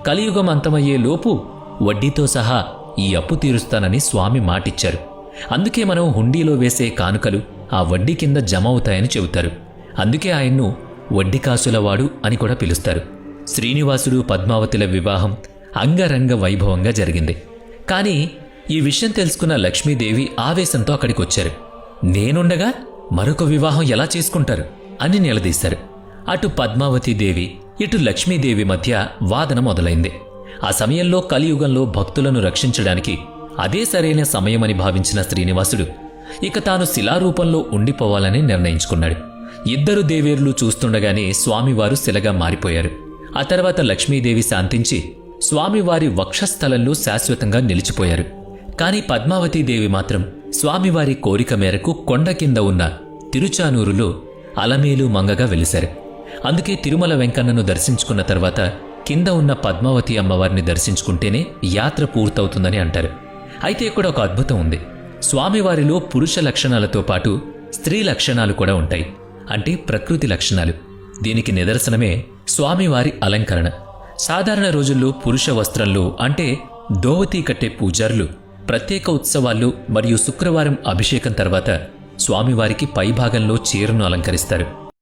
కలియుగం అంతమయ్యే లోపు వడ్డీతో సహా ఈ అప్పు తీరుస్తానని స్వామి మాటిచ్చారు. అందుకే మనం హుండీలో వేసే కానుకలు ఆ వడ్డీ కింద జమ అవుతాయని చెబుతారు. అందుకే ఆయన్ను వడ్డీకాసులవాడు అని కూడా పిలుస్తారు. శ్రీనివాసుడు పద్మావతిల వివాహం అంగరంగ వైభవంగా జరిగింది. కానీ ఈ విషయం తెలుసుకున్న లక్ష్మీదేవి ఆవేశంతో అక్కడికొచ్చారు. నేనుండగా మరొక వివాహం ఎలా చేసుకుంటారు అని నిలదీశారు. అటు పద్మావతీదేవి ఇటు లక్ష్మీదేవి మధ్య వాదన మొదలైంది. ఆ సమయంలో కలియుగంలో భక్తులను రక్షించడానికి అదే సరైన సమయమని భావించిన శ్రీనివాసుడు ఇక తాను శిలారూపంలో ఉండిపోవాలని నిర్ణయించుకున్నాడు. ఇద్దరు దేవేరులు చూస్తుండగానే స్వామివారు శిలగా మారిపోయారు. ఆ తర్వాత లక్ష్మీదేవి శాంతించి స్వామివారి వక్షస్థలంలో శాశ్వతంగా నిలిచిపోయారు. కాని పద్మావతీదేవి మాత్రం స్వామివారి కోరిక మేరకు కొండ కింద ఉన్న తిరుచానూరులో అలమేలు మంగగా వెలిశారు. అందుకే తిరుమల వెంకన్నను దర్శించుకున్న తర్వాత కింద ఉన్న పద్మావతి అమ్మవారిని దర్శించుకుంటేనే యాత్ర పూర్తవుతుందని అంటారు. అయితే ఇక్కడ ఒక అద్భుతం ఉంది. స్వామివారిలో పురుష లక్షణాలతో పాటు స్త్రీ లక్షణాలు కూడా ఉంటాయి. అంటే ప్రకృతి లక్షణాలు. దీనికి నిదర్శనమే స్వామివారి అలంకరణ. సాధారణ రోజుల్లో పురుష వస్త్రంలో అంటే దోవతీ కట్టే పూజారులు ప్రత్యేక ఉత్సవాల్లో మరియు శుక్రవారం అభిషేకం తర్వాత స్వామివారికి పైభాగంలో చీరను అలంకరిస్తారు.